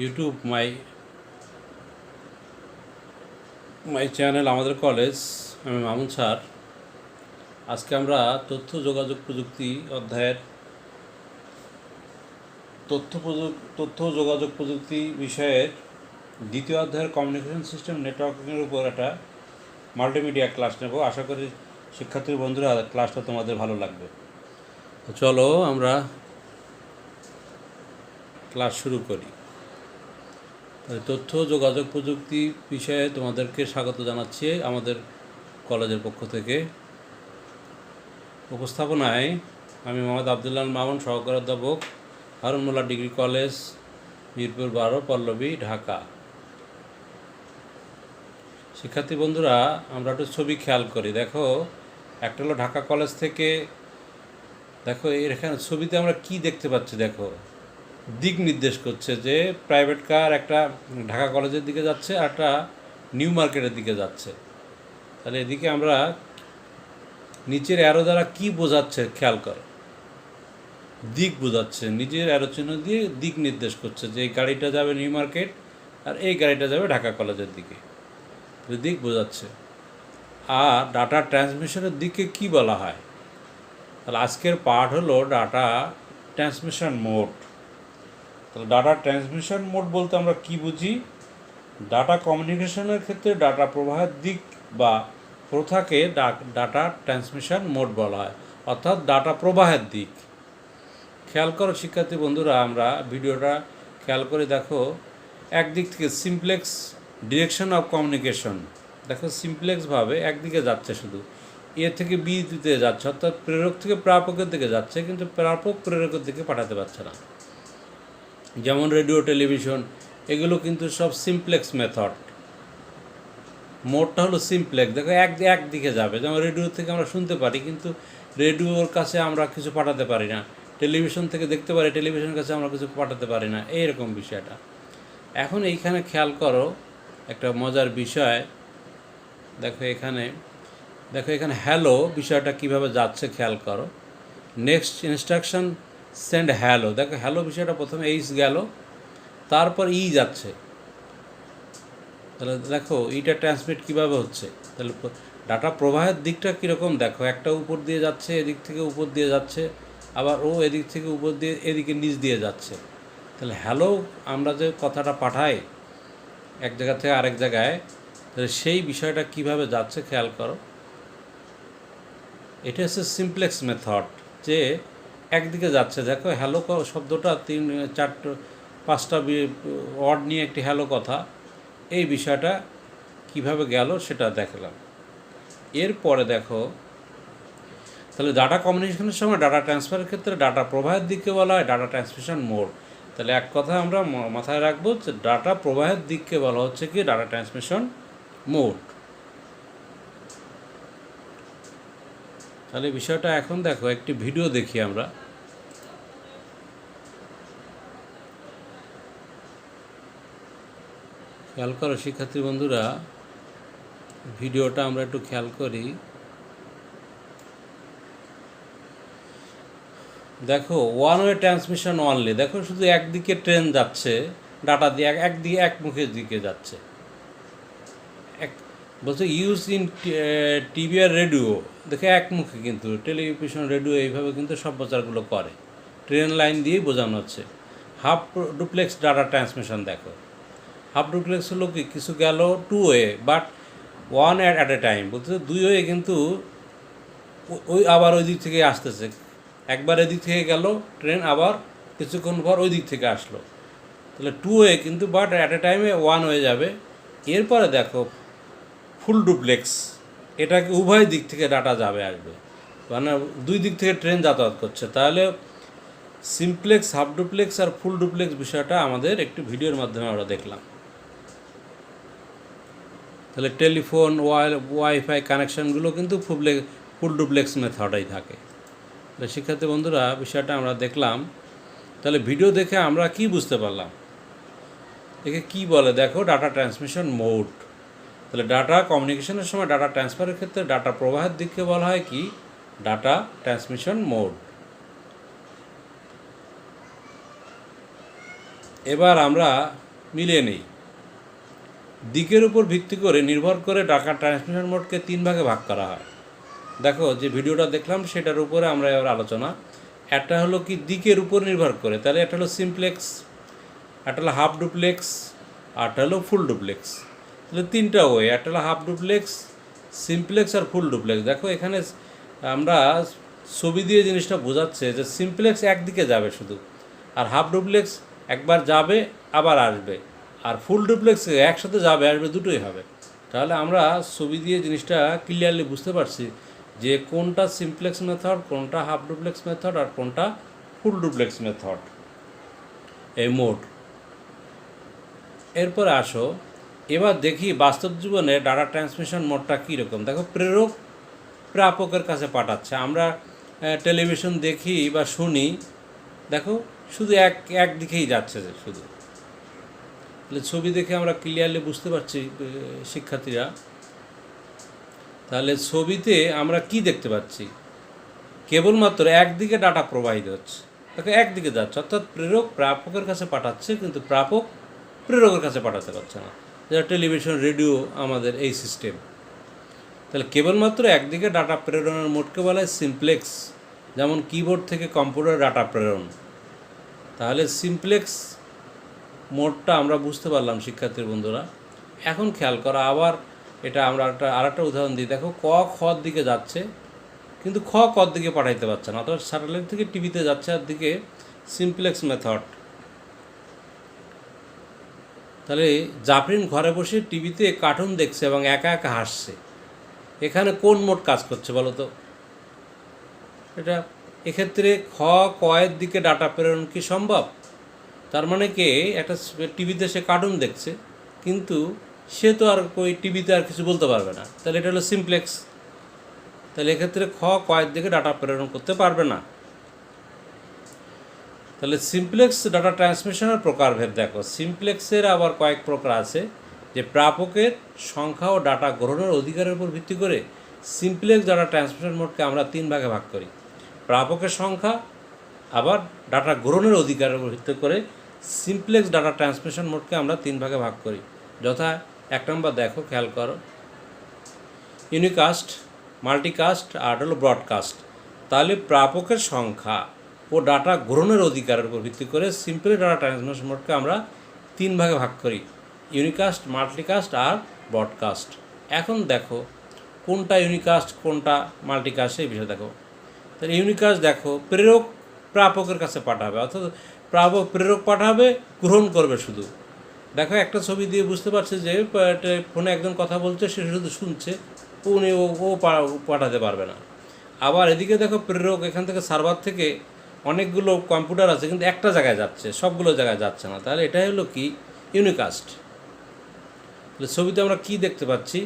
YouTube my channel আমাদের college. আমি Mamun sir. আজকে আমরা তথ্য যোগাযোগ প্রযুক্তি অধ্যায়ের তথ্য যোগাযোগ প্রযুক্তি বিষয়ের দ্বিতীয় অধ্যায়ের কমিউনিকেশন সিস্টেম নেটওয়ার্কিংয়ের উপর একটা মাল্টিমিডিয়া ক্লাস নেব। আশা করি শিক্ষার্থী বন্ধুরা ক্লাসটা তোমাদের ভালো লাগবে। তো চলো আমরা ক্লাস শুরু করি। তথ্য যোগাযোগ প্রযুক্তি বিষয়ে তোমাদেরকে স্বাগত জানাচ্ছি আমাদের কলেজের পক্ষ থেকে। উপস্থাপনায় আমি মোহাম্মদ আবদুল্লাহ মামুন, সহকারী অধ্যাপক, হারুন মোল্লা ডিগ্রি কলেজ, মিরপুর 12, পল্লবী, ঢাকা। শিক্ষার্থী বন্ধুরা, আমরা একটু ছবি খেয়াল করি। দেখো, একটা হলো ঢাকা কলেজ থেকে। দেখো এখানে ছবিতে আমরা কি দেখতে পাচ্ছি? দেখো, দিক নির্দেশ করছে যে প্রাইভেট কার একটা ঢাকা কলেজের দিকে যাচ্ছে আর একটা নিউ মার্কেটের দিকে যাচ্ছে। তাহলে এদিকে আমরা নিচের অ্যারো দ্বারা কি বোঝাচ্ছে খেয়াল কর। দিক বোঝাচ্ছে, নিজের অ্যারো চিহ্ন দিয়ে দিক নির্দেশ করছে যে এই গাড়িটা যাবে নিউ মার্কেট আর এই গাড়িটা যাবে ঢাকা কলেজের দিকে। দিক বোঝাচ্ছে। আর ডাটা ট্রান্সমিশনের দিকে কি বলা হয়? তাহলে আজকের পার্ট হলো ডাটা ট্রান্সমিশন মোড। তাহলে ডাটা ট্রান্সমিশন মোড বলতে আমরা কি বুঝি? ডাটা কমিউনিকেশনের ক্ষেত্রে ডাটা প্রবাহের দিক বা প্রথাকে ডাটা ট্রান্সমিশন মোড বলা হয়, অর্থাৎ ডাটা প্রবাহের দিক। খেয়াল করো শিক্ষার্থী বন্ধুরা, আমরা ভিডিওটা খেয়াল করে দেখো। একদিক থেকে সিমপ্লেক্স ডিরেকশন অফ কমিউনিকেশন। দেখো সিমপ্লেক্সভাবে একদিকে যাচ্ছে, শুধু এ থেকে বি দিতে যাচ্ছে, অর্থাৎ প্রেরক থেকে প্রাপকের দিকে যাচ্ছে, কিন্তু প্রাপক প্রেরকের দিকে পাঠাতে পারছে না। যেমন রেডিও, টেলিভিশন, এগুলো কিন্তু সব সিমপ্লেক্স মেথড। মোডটা হলো সিমপ্লেক্স। দেখো একদিকে যাবে। যেমন রেডিও থেকে আমরা শুনতে পারি, কিন্তু রেডিওর কাছে আমরা কিছু পাঠাতে পারি না। টেলিভিশন থেকে দেখতে পারি, টেলিভিশনের কাছে আমরা কিছু পাঠাতে পারি না, এইরকম বিষয়টা। এখন এইখানে খেয়াল করো একটা মজার বিষয়। দেখো এখানে হ্যালো বিষয়টা কিভাবে যাচ্ছে খেয়াল করো। Next instruction send hello. দেখো হ্যালো বিষয়টা প্রথমে এইচ গেল, তারপর ই যাচ্ছে। তাহলে দেখো ইটা ট্রান্সমিট কীভাবে হচ্ছে। তাহলে ডাটা প্রবাহের দিকটা কীরকম দেখো। একটা উপর দিয়ে যাচ্ছে, এদিক থেকে উপর দিয়ে যাচ্ছে, আবার ও এদিক থেকে উপর দিয়ে এদিকে নিচ দিয়ে যাচ্ছে। তাহলে হ্যালো আমরা যে কথাটা পাঠাই এক জায়গা থেকে আরেক জায়গায়, তাহলে সেই বিষয়টা কিভাবে যাচ্ছে খেয়াল করো। এটা হচ্ছে সিমপ্লেক্স মেথড, যে একদিকে যাচ্ছে। দেখো হ্যালো শব্দটা 3-4-5টা ওয়ার্ড নিয়ে একটি হ্যালো কথা, এই বিষয়টা কিভাবে গেল সেটা দেখলাম। এরপরে দেখো, তাহলে ডাটা কমিউনিকেশনের সময় ডাটা ট্রান্সফারের ক্ষেত্রে ডাটা প্রবাহের দিককে বলা হয় ডাটা ট্রান্সমিশন মোড। তাহলে এক কথা আমরা মাথায় রাখবো যে ডাটা প্রবাহের দিককে বলা হচ্ছে কি ডাটা ট্রান্সমিশন মোড। তাহলে বিষয়টা এখন দেখো, একটি ভিডিও দেখি আমরা। খেয়াল করো শিক্ষার্থী বন্ধুরা, ভিডিওটা আমরা একটু খেয়াল করি। দেখো ওয়ান ওয়ে ট্রান্সমিশন অনলি। দেখো শুধু একদিকে ট্রেন যাচ্ছে, ডাটা দিয়ে একদিকে একমুখের দিকে যাচ্ছে। বলছে ইউজ ইন টিভি আর রেডিও। দেখো একমুখী, কিন্তু টেলিভিশন, রেডিও এইভাবে কিন্তু সম্প্রচারগুলো করে। ট্রেন লাইন দিয়েই বোঝানো হচ্ছে। Half duplex data transmission. দেখো হাফ ডুপ্লেক্স হলো কি, কিছু গেল two way but one at a time. বলতে দুই ওয়ে, কিন্তু ওই আবার ওই দিক থেকে আসতেছে। একবার এদিক থেকে গেল ট্রেন, আবার কিছুক্ষণ পর ওই দিক থেকে আসলো। তাহলে টু ওয়ে কিন্তু, বাট অ্যাট এ টাইমে ওয়ান হয়ে যাবে। এরপরে দেখো ফুল ডুপ্লেক্স, এটাকে উভয় দিক থেকে ডাটা যাবে আসবে, মানে দুই দিক থেকে ট্রেন যাতায়াত করছে। তাহলে সিমপ্লেক্স, হাফ ডুপ্লেক্স আর ফুল ডুপ্লেক্স বিষয়টা আমাদের একটি ভিডিওর মাধ্যমে আমরা দেখলাম। তাহলে টেলিফোন, ওয়াইফাই কানেকশানগুলো কিন্তু ফুল ডুপ্লেক্স মেথডেই থাকে। তাহলে শিক্ষার্থী বন্ধুরা বিষয়টা আমরা দেখলাম। তাহলে ভিডিও দেখে আমরা কি বুঝতে পারলাম, একে কি বলে দেখো ডাটা ট্রান্সমিশন মোড। তাহলে ডাটা কমিউনিকেশনের সময় ডাটা ট্রান্সফারের ক্ষেত্রে ডাটা প্রবাহের দিককে বলা হয় কি ডাটা ট্রান্সমিশন মোড। এবার আমরা মিলিয়ে নেই। দিকের উপর ভিত্তি করে নির্ভর করে ডাটা ট্রান্সমিশন মোডকে 3 ভাগে ভাগ করা হয়। দেখো যে ভিডিওটা দেখলাম সেটার উপরে আমরা এবার আলোচনা। একটা হলো কি দিকের উপর নির্ভর করে, তাহলে একটা হলো সিমপ্লেক্স, একটা হলো হাফ ডুপ্লেক্স, আরটা হলো ফুল ডুপ্লেক্স। তাহলে 3টা ওয়ে, একটা হলো হাফ ডুপ্লেক্স, সিমপ্লেক্স আর ফুল ডুপ্লেক্স। দেখো এখানে আমরা ছবি দিয়ে জিনিসটা বোঝাচ্ছে যে সিমপ্লেক্স একদিকে যাবে শুধু, আর হাফ ডুপ্লেক্স একবার যাবে আবার আসবে, আর ফুল ডুপ্লেক্স একসাথে যাবে আসবে, দুটোই হবে। তাহলে আমরা ছবি দিয়ে জিনিসটা ক্লিয়ারলি বুঝতে পারছি যে কোনটা সিমপ্লেক্স মেথড, কোনটা হাফ ডুপ্লেক্স মেথড, আর কোনটা ফুল ডুপ্লেক্স মেথড, এই মোড। এরপরে আসো এবার দেখি বাস্তব জীবনে ডাটা ট্রান্সমিশন মোডটা কীরকম। দেখো প্রেরক প্রাপকের কাছে পাঠাচ্ছে। আমরা টেলিভিশন দেখি বা শুনি, দেখো শুধু একদিকেই যাচ্ছে যে শুধু। তাহলে ছবি দেখে আমরা ক্লিয়ারলি বুঝতে পারছি শিক্ষার্থীরা। তাহলে ছবিতে আমরা কি দেখতে পাচ্ছি, কেবলমাত্র একদিকে ডাটা প্রবাহিত হচ্ছে, দেখো একদিকে যাচ্ছে, অর্থাৎ প্রেরক প্রাপকের কাছে পাঠাচ্ছে কিন্তু প্রাপক প্রেরকের কাছে পাঠাতে পারছে না। যেটা টেলিভিশন, রেডিও, আমাদের এই সিস্টেম। তাহলে কেবলমাত্র একদিকে ডাটা প্রেরণের মোডকে বলা হয় সিমপ্লেক্স, যেমন কিবোর্ড থেকে কম্পিউটার ডাটা প্রেরণ। তাহলে সিমপ্লেক্স মোডটা আমরা বুঝতে পারলাম শিক্ষার্থীর বন্ধুরা। এখন খেয়াল করা আবার এটা আমরা আরেকটা উদাহরণ দিই। দেখো ক খর দিকে যাচ্ছে কিন্তু খ কর দিকে পাঠাইতে পারছে না, অর্থাৎ স্যাটেলাইট থেকে টিভিতে যাচ্ছে আর দিকে সিমপ্লেক্স মেথড। তাহলে জাফরিন ঘরে বসে টিভিতে কার্টুন দেখছে এবং একা একা হাসছে। এখানে কোন মোড কাজ করছে বলো তো? এটা এক্ষেত্রে খ কয়ের দিকে ডাটা প্রেরণ কি সম্ভব? তার মানে কি একটা টিভিতে সে কার্টুন দেখছে কিন্তু সে তো আর ওই টিভিতে আর কিছু বলতে পারবে না, তাহলে এটা হলো সিমপ্লেক্স। তাহলে এক্ষেত্রে খ কয়ের দিকে ডাটা প্রেরণ করতে পারবে না। তাহলে সিমপ্লেক্স ডাটা ট্রান্সমিশনের প্রকারভেদ দেখো। সিমপ্লেক্সের আবার কয়েক প্রকার আছে, যে প্রাপকের সংখ্যা ও ডাটা গ্রহণের অধিকারের উপর ভিত্তি করে সিমপ্লেক্স ডাটা ট্রান্সমিশন মোডকে আমরা 3 ভাগে ভাগ করি। প্রাপকের সংখ্যা আবার ডাটা গ্রহণের অধিকারের উপর ভিত্তি করে সিমপ্লেক্স ডাটা ট্রান্সমিশন মোডকে আমরা 3 ভাগে ভাগ করি। যথা 1 নম্বর দেখো, খেয়াল করো, ইউনিকাস্ট, মাল্টিকাস্ট আর হলো ব্রডকাস্ট। তাহলে প্রাপকের সংখ্যা ও ডাটা গ্রহণের অধিকারের উপর ভিত্তি করে সিম্পল ডাটা ট্রান্সমিশন মোডকে আমরা 3 ভাগে ভাগ করি, ইউনিকাস্ট, মাল্টিকাস্ট আর ব্রডকাস্ট। এখন দেখো কোনটা ইউনিকাস্ট কোনটা মাল্টিকাস্ট এই বিষয়ে দেখো। তাহলে ইউনিকাস্ট দেখো প্রেরক প্রাপকের কাছে পাঠাবে, অর্থাৎ প্রেরক পাঠাবে, গ্রহণ করবে শুধু। দেখো একটা ছবি দিয়ে বুঝতে পারছে যে ফোনে একজন কথা বলছে, সে শুধু শুনছে, উনি ও পাঠাতে পারবে না। আবার এদিকে দেখো প্রেরক এখান থেকে সার্ভার থেকে অনেকগুলো কম্পিউটার আছে কিন্তু একটা জায়গায় যাচ্ছে, সবগুলো জায়গায় যাচ্ছে না। তাহলে এটাই হলো কি ইউনিকাস্ট। তাহলে ছবিতে আমরা কি দেখতে পাচ্ছি,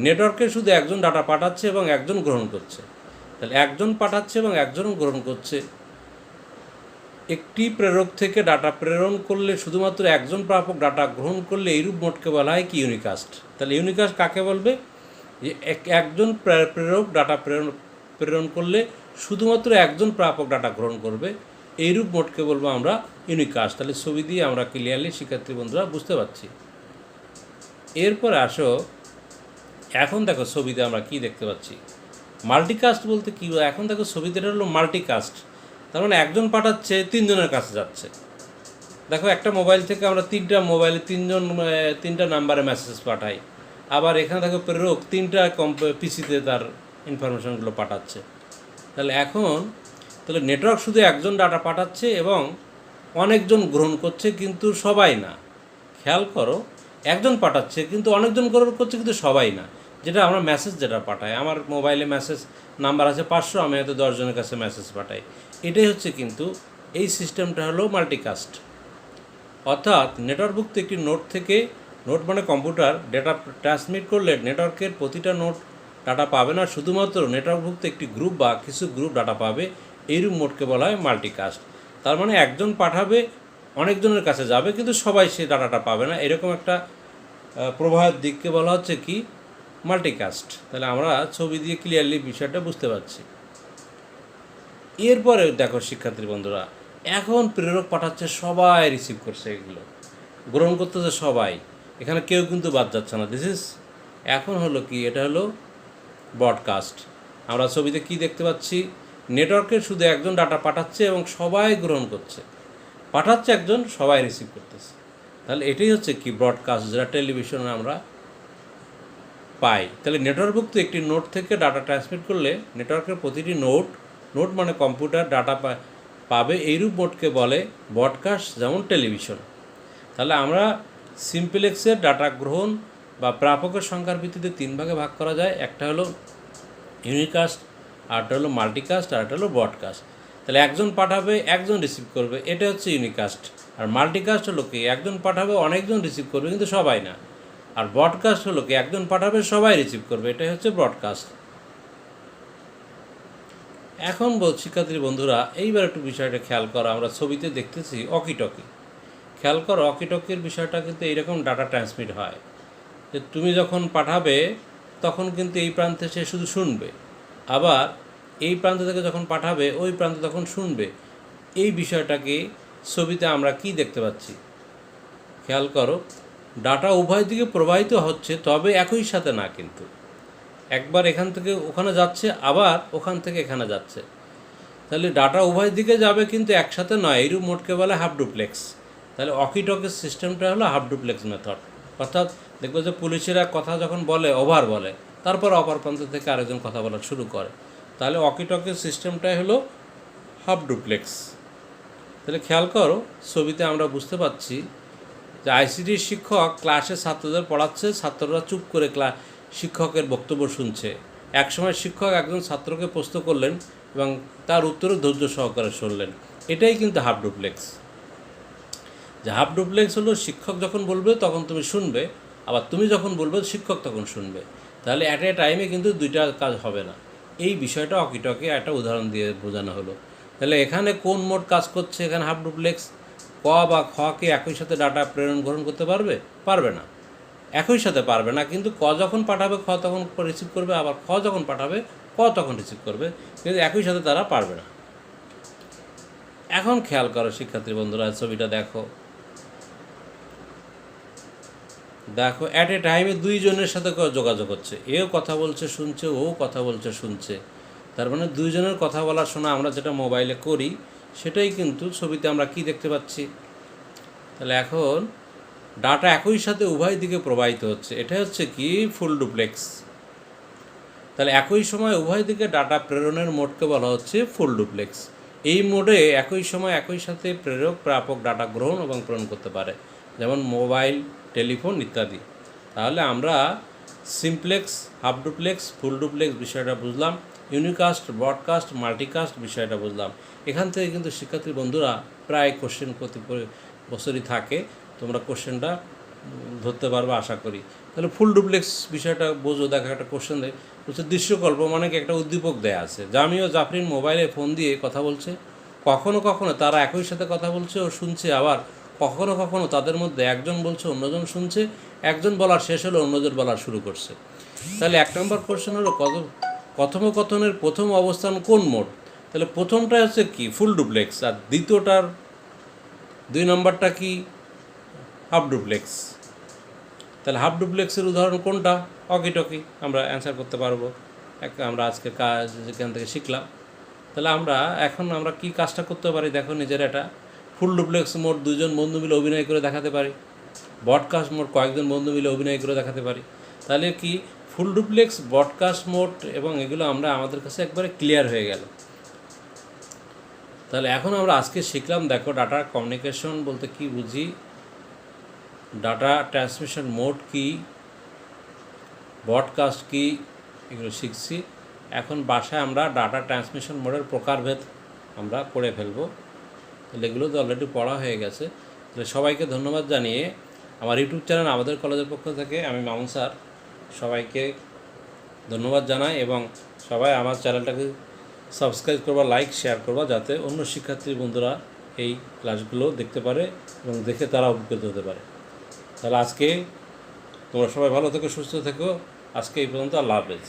নেটওয়ার্কে শুধু একজন ডাটা পাঠাচ্ছে এবং একজন গ্রহণ করছে। তাহলে একজন পাঠাচ্ছে এবং একজন গ্রহণ করছে। একটি প্রেরক থেকে ডাটা প্রেরণ করলে শুধুমাত্র একজন প্রাপক ডাটা গ্রহণ করলে এইরূপ মোডকে বলা হয় কি ইউনিকাস্ট। তাহলে ইউনিকাস্ট কাকে বলবে? যে একজন প্রেরক ডাটা প্রেরণ করলে শুধুমাত্র একজন প্রাপক ডাটা গ্রহণ করবে, এইরূপ মোডকে বলবো আমরা ইউনিকাস্ট। তাহলে ছবি দিয়ে আমরা ক্লিয়ারলি শিক্ষার্থী বন্ধুরা বুঝতে পারছি। এরপর আসো এখন দেখো ছবিতে আমরা কি দেখতে পাচ্ছি, মাল্টিকাস্ট বলতে কী? এখন দেখো ছবিতে এটা হলো মাল্টিকাস্ট, তার মানে একজন পাঠাচ্ছে 3 জনের কাছে যাচ্ছে। দেখো একটা মোবাইল থেকে আমরা 3টা মোবাইলে 3টা নাম্বারে মেসেজ পাঠাই। আবার এখানে দেখো প্রেরক 3টা পিসিতে তার ইনফরমেশনগুলো পাঠাচ্ছে। তাহলে তাহলে নেটওয়ার্ক শুধু একজন ডাটা পাঠাচ্ছে এবং অনেকজন গ্রহণ করছে কিন্তু সবাই না। খেয়াল করো, একজন পাঠাচ্ছে কিন্তু অনেকজন গ্রহণ করছে কিন্তু সবাই না। যেটা আমরা মেসেজ যেটা পাঠাই, আমার মোবাইলে মেসেজ নাম্বার আছে 500, আমি হয়তো 10 জনের কাছে মেসেজ পাঠাই। এটাই হচ্ছে কিন্তু এই সিস্টেমটা হলো মাল্টিকাস্ট। অর্থাৎ নেটওয়ার্কভুক্ত একটি নোড থেকে, নোড মানে কম্পিউটার, ডেটা ট্রান্সমিট করলে নেটওয়ার্কের প্রতিটা নোড ডাটা পাবে না, শুধুমাত্র নেটওয়ার্কভুক্ত একটি গ্রুপ বা কিছু গ্রুপ ডাটা পাবে। এইরূপ মোডকে বলা হয় মাল্টিকাস্ট। তার মানে একজন পাঠাবে, অনেকজনের কাছে যাবে কিন্তু সবাই সেই ডাটাটা পাবে না, এরকম একটা প্রবাহের দিককে বলা হচ্ছে কি মাল্টিকাস্ট। তাহলে আমরা ছবি দিয়ে ক্লিয়ারলি বিষয়টা বুঝতে পারছি। এরপরে দেখো শিক্ষার্থী বন্ধুরা, এখন প্রেরক পাঠাচ্ছে, সবাই রিসিভ করছে এগুলো। গ্রহণ করতেছে সবাই, এখানে কেউ কিন্তু বাদ যাচ্ছে না। এখন হলো কি, এটা হলো ব্রডকাস্ট। আমরা ছবিতে কি দেখতে পাচ্ছি, নেটওয়ার্কের শুধু একজন ডাটা পাঠাচ্ছে এবং সবাই গ্রহণ করছে, পাঠাচ্ছে একজন, সবাই রিসিভ করতেছে। তাহলে এটাই হচ্ছে কি ব্রডকাস্ট, যেটা টেলিভিশনে আমরা পাই। তাহলে নেটওয়ার্কভুক্ত একটি নোড থেকে ডাটা ট্রান্সমিট করলে নেটওয়ার্কের প্রতিটি নোড মানে কম্পিউটার ডাটা পাবে, এইরূপ মোডকে বলে ব্রডকাস্ট, যেমন টেলিভিশন। তাহলে আমরা সিমপ্লেক্সের ডাটা গ্রহণ বা প্রাপকের সংখ্যার ভিত্তিতে 3 ভাগে ভাগ করা যায়। একটা হলো ইউনিকাস্ট, আরেকটা হলো মাল্টিকাস্ট, আর একটা হলো ব্রডকাস্ট। তাহলে একজন পাঠাবে, একজন রিসিভ করবে, এটা হচ্ছে ইউনিকাস্ট। আর মাল্টিকাস্ট হলো কি, একজন পাঠাবে, অনেকজন রিসিভ করবে, কিন্তু সবাই না। আর ব্রডকাস্ট হলো কি, একজন পাঠাবে, সবাই রিসিভ করবে, এটাই হচ্ছে ব্রডকাস্ট। এখন শিক্ষার্থী বন্ধুরা, এইবার একটু বিষয়টা খেয়াল করো। আমরা ছবিতে দেখতেছি অকিটকি। খেয়াল করো, অকিটকির বিষয়টা কিন্তু এইরকম ডাটা ট্রান্সমিট হয় যে তুমি যখন পাঠাবে তখন কিন্তু এই প্রান্তে সে শুধু শুনবে, আবার এই প্রান্ত থেকে যখন পাঠাবে ওই প্রান্তে তখন শুনবে। এই বিষয়টাকে ছবিতে আমরা কি দেখতে পাচ্ছি, খেয়াল করো, ডাটা উভয় দিকে প্রবাহিত হচ্ছে, তবে একই সাথে না, কিন্তু একবার এখান থেকে ওখানে যাচ্ছে, আবার ওখান থেকে এখানে যাচ্ছে। তাহলে ডাটা উভয় দিকে যাবে, কিন্তু একসাথে নয়। এইরূপ মোডকে বলে হাফ ডুপ্লেক্স। তাহলে অকিটকের সিস্টেমটা হলো হাফ ডুপ্লেক্স মেথড। অর্থাৎ দেখবো যে পুলিশেরা কথা যখন বলে, ওভার বলে, তারপর অপর প্রান্ত থেকে আরেকজন কথা বলা শুরু করে। তাহলে অকিটকের সিস্টেমটাই হলো হাফ ডুপ্লেক্স। তাহলে খেয়াল করো, ছবিতে আমরা বুঝতে পারছি যে আইসিটির শিক্ষক ক্লাসে ছাত্রদের পড়াচ্ছে, ছাত্ররা চুপ করে শিক্ষকের বক্তব্য শুনছে। একসময় শিক্ষক একজন ছাত্রকে প্রশ্ন করলেন এবং তার উত্তরে ধৈর্য সহকারে শুনলেন। এটাই কিন্তু হাফ ডুপ্লেক্স। যে হাফ ডুপ্লেক্স হলো, শিক্ষক যখন বলবে তখন তুমি শুনবে, আবার তুমি যখন বলবে শিক্ষক তখন শুনবে। তাহলে অ্যাট এ টাইমে কিন্তু দুইটা কাজ হবে না। এই বিষয়টা অকিটকে একটা উদাহরণ দিয়ে বোঝানো হলো। তাহলে এখানে কোন মোড কাজ করছে, এখানে হাফ ডুপ্লেক্স। ক বা খকে একই সাথে ডাটা প্রেরণ গ্রহণ করতে পারবে? পারবে না, একই সাথে পারবে না। কিন্তু ক যখন পাঠাবে খ তখন রিসিভ করবে, আবার খ যখন পাঠাবে ক তখন রিসিভ করবে, কিন্তু একই সাথে তারা পারবে না। এখন খেয়াল করো শিক্ষার্থী বন্ধুরা, ছবিটা দেখো, অ্যাট এ টাইমে দুইজনের সাথে যোগাযোগ হচ্ছে। এও কথা বলছে শুনছে, ও কথা বলছে শুনছে। তার মানে দুইজনের কথা বলার শোনা আমরা যেটা মোবাইলে করি, সেটাই কিন্তু ছবিতে আমরা কি দেখতে পাচ্ছি। তাহলে এখন ডাটা একই সাথে উভয় দিকে প্রবাহিত হচ্ছে, এটা হচ্ছে কি ফুল ডুপ্লেক্স। তাহলে একই সময় উভয় দিকে ডাটা প্রেরণের মোডকে বলা হচ্ছে ফুল ডুপ্লেক্স। এই মোডে একই সময় একই সাথে প্রেরক প্রাপক ডাটা গ্রহণ এবং প্রেরণ করতে পারে, যেমন মোবাইল, টেলিফোন ইত্যাদি। তাহলে আমরা simplex, half duplex, full duplex বিষয়টা বুঝলাম, ইউনিকাস্ট, ব্রডকাস্ট, মাল্টিকাস্ট বিষয়টা বুঝলাম। এখান থেকে কিন্তু শিক্ষার্থী বন্ধুরা প্রায় কোশ্চেন প্রতি বছরই থাকে, তোমরা কোশ্চেনটা ধরতে পারবে আশা করি। তাহলে ফুল ডুপ্লেক্স বিষয়টা বোঝো। দেখো, একটা কোশ্চেন দেয়, বলছে দৃশ্যকল্প মানে কি, একটা উদ্দীপক দেয়া আছে, জামি ও জাফরিন মোবাইলে ফোন দিয়ে কথা বলছে। কখনো কখনো তারা একই সাথে কথা বলছে ও শুনছে, আবার কখনো কখনো তাদের মধ্যে একজন বলছে অন্যজন শুনছে, একজন বলার শেষ হলো অন্যজন বলার শুরু করছে। তাহলে 1 নম্বর কোশ্চেন হলো কথোপকথনের প্রথম অবস্থান কোন মোড? তাহলে প্রথমটা হচ্ছে কি ফুল ডুপ্লেক্স, আর দ্বিতীয়টার 2 নম্বরটা কি হাফ ডুপ্লেক্স। তাহলে হাফ ডুপ্লেক্সের উদাহরণ কোনটা? অকিটকি। আমরা অ্যান্সার করতে পারবো, আমরা আজকের কাজ যেখান থেকে শিখলাম। তাহলে আমরা কি কাজটা করতে পারি, দেখো নিজের। এটা ফুল ডুপ্লেক্স মোড 2 জন বন্ধু মিলে অভিনয় করে দেখাতে পারি, ব্রডকাস্ট মোড কয়েকজন বন্ধু মিলে অভিনয় করে দেখাতে পারি। তাহলে কি ফুল ডুপ্লেক্স, ব্রডকাস্ট মোড এবং এগুলো আমাদের কাছে একবারে ক্লিয়ার হয়ে গেল। তাহলে এখন আমরা আজকে শিখলাম, দেখো ডাটা কমিউনিকেশন বলতে কি বুঝি, ডাটা ট্রান্সমিশন মোড কি, ব্রডকাস্ট কি, এগুলো শিখছি। এখন বাসায় আমরা ডাটা ট্রান্সমিশন মোডের প্রকারভেদ আমরা করে ফেলবো। তাহলে এগুলো তো অলরেডি পড়া হয়ে গেছে। তাহলে সবাইকে ধন্যবাদ জানিয়ে আমার ইউটিউব চ্যানেল আমাদের কলেজের পক্ষ থেকে আমি মামুন স্যার সবাইকে ধন্যবাদ জানাই, এবং সবাই আমার চ্যানেলটাকে সাবস্ক্রাইব করবা, লাইক শেয়ার করবা, যাতে অন্য শিক্ষার্থী বন্ধুরা এই ক্লাসগুলো দেখতে পারে এবং দেখে তারা অভিজ্ঞতা হতে পারে। তাহলে আজকে তোমরা সবাই ভালো থেকো, সুস্থ থেকো। আজকে এই পর্যন্ত, আল্লাহ হাফেজ।